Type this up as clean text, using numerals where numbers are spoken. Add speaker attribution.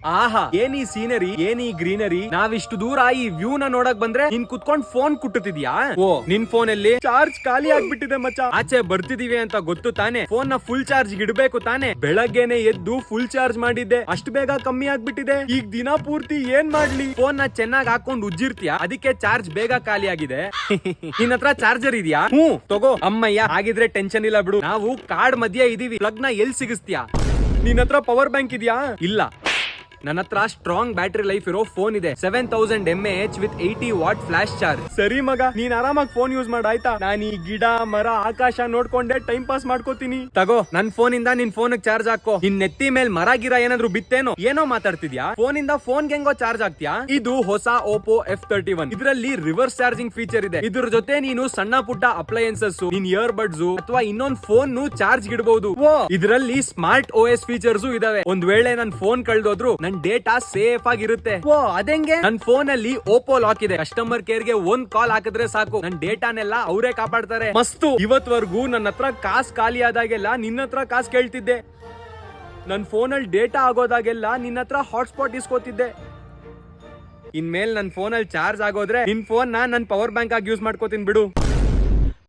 Speaker 1: ಆಹಾ, ಏನ್ ಈ ಸೀನರಿ, ಏನ್ ಈ ಗ್ರೀನರಿ. ನಾವಿಷ್ಟು ದೂರ ಈ ವ್ಯೂ ನ ನೋಡಕ್ ಬಂದ್ರೆ ನೀನ್ ಕುತ್ಕೊಂಡ್ ಫೋನ್ ಕುಟ್ಟುತ್ತಿದ್ಯಾ? ಓ, ನಿನ್ ಫೋನ್ ಅಲ್ಲಿ ಚಾರ್ಜ್ ಖಾಲಿ ಆಗ್ಬಿಟ್ಟಿದೆ ಮಚ್ಚ. ಆಚೆ ಬರ್ತಿದೀವಿ ಅಂತ ಗೊತ್ತು ತಾನೆ, ಫೋನ್ ನ ಫುಲ್ ಚಾರ್ಜ್ ಇಡಬೇಕು ತಾನೆ. ಬೆಳಗ್ಗೆನೆ ಎದ್ದು ಫುಲ್ ಚಾರ್ಜ್ ಮಾಡಿದ್ದೆ, ಅಷ್ಟು ಬೇಗ ಕಮ್ಮಿ ಆಗ್ಬಿಟ್ಟಿದೆ. ಈಗ ದಿನ ಪೂರ್ತಿ ಏನ್ ಮಾಡ್ಲಿ? ಫೋನ್ ನ ಚೆನ್ನಾಗಿ ಹಾಕೊಂಡ್ ಉಜ್ಜಿರ್ತೀಯ, ಅದಕ್ಕೆ ಚಾರ್ಜ್ ಬೇಗ ಖಾಲಿ ಆಗಿದೆ. ನಿನ್ ಹತ್ರ ಚಾರ್ಜರ್ ಇದೆಯಾ? ತಗೋ ಅಮ್ಮಯ್ಯ. ಆಗಿದ್ರೆ ಟೆನ್ಷನ್ ಇಲ್ಲ ಬಿಡು, ನಾವು ಕಾಡ್ ಮಧ್ಯ ಇದೀವಿ. ಪ್ಲಗ್ ನ ಎಲ್ ಸಿಗಿಸ್ತೀಯಾ? ನಿನ್ ಹತ್ರ ಪವರ್ ಬ್ಯಾಂಕ್ ಇದೆಯಾ? ಇಲ್ಲ, ನನ್ನ ಹತ್ರ ಸ್ಟ್ರಾಂಗ್ ಬ್ಯಾಟರಿ ಲೈಫ್ ಇರೋ ಫೋನ್ ಇದೆ. 7000 mAh with 80 what flash charge. ಸರಿ ಮಗ, ನೀನ್ ಆರಾಮಾಗಿ ಫೋನ್ ಯೂಸ್ ಮಾಡ ಆಯ್ತಾ? ನಾನು ಈ ಗಿಡ ಮರ ಆಕಾಶ ನೋಡ್ಕೊಂಡೆ ಟೈಮ್ ಪಾಸ್ ಮಾಡ್ಕೋತೀನಿ. ತಗೋ, ನನ್ ಫೋನ್ ಇಂದ ನಿನ್ ಫೋನ್ ಚಾರ್ಜ್ ಹಾಕೋ. ನಿನ್ ನೆತ್ತಿ ಮೇಲ್ ಮರ ಗಿರ ಏನಾದ್ರು ಬಿತ್ತೇನೋ? ಏನೋ ಮಾತಾಡ್ತಿದ್ಯಾ? ಫೋನ್ ಇಂದ ಫೋನ್ ಹೆಂಗೋ ಚಾರ್ಜ್ ಆಗ್ತೀಯಾ? ಇದು ಹೊಸ Oppo F31. ಇದರಲ್ಲಿ ರಿವರ್ಸ್ ಚಾರ್ಜಿಂಗ್ ಫೀಚರ್ ಇದೆ. ಇದ್ರ ಜೊತೆ ನೀನು ಸಣ್ಣ ಪುಟ್ಟ ಅಪ್ಲಯನ್ಸಸ್, ನಿನ್ ಇಯರ್ ಬಡ್ಸ್ ಅಥವಾ ಇನ್ನೊಂದ್ ಫೋನ್ ಚಾರ್ಜ್ ಇಡಬಹುದು. ಇದರಲ್ಲಿ ಸ್ಮಾರ್ಟ್ OS ಫೀಚರ್ಸ್ ಇದಾವೆ. ಒಂದ್ ವೇಳೆ ನನ್ ಫೋನ್ ಕಳ್ದೋದ್ರು ನನ್ ಡೇಟಾ ಸೇಫ್ ಆಗಿರುತ್ತೆ. ಅದೆಂಗೆ? ನನ್ ಫೋನ್ ಅಲ್ಲಿ ಓಪೋ ಲಾಕ್ ಇದೆ. ಕಸ್ಟಮರ್ ಕೇರ್ ಗೆ ಒಂದ್ ಕಾಲ್ ಹಾಕಿದ್ರೆ ಸಾಕು, ನನ್ ಡೇಟಾನೆಲ್ಲ ಅವರೇ ಕಾಪಾಡ್ತಾರೆ. ಮಸ್ತು. ಇವತ್ವರೆಗೂ ನನ್ನ ಹತ್ರ ಕಾಸ್ ಖಾಲಿ ಆದಾಗೆಲ್ಲ ನಿನ್ನ ಹತ್ರ ಕಾಸ್ ಕೇಳ್ತಿದ್ದೆ. ನನ್ ಫೋನ್ ಅಲ್ಲಿ ಡೇಟಾ ಆಗೋದಾಗೆಲ್ಲ ನಿನ್ನ ಹತ್ರ ಹಾಟ್ಸ್ಪಾಟ್ ಇಸ್ಕೋತಿದ್ದೆ. ಇನ್ಮೇಲೆ ನನ್ ಫೋನ್ ಅಲ್ಲಿ ಚಾರ್ಜ್ ಆಗೋದ್ರೆ ನಿನ್ ಫೋನ್ ನನ್ ಪವರ್ ಬ್ಯಾಂಕ್ ಆಗಿ ಯೂಸ್ ಮಾಡ್ಕೋತೀನಿ ಬಿಡು.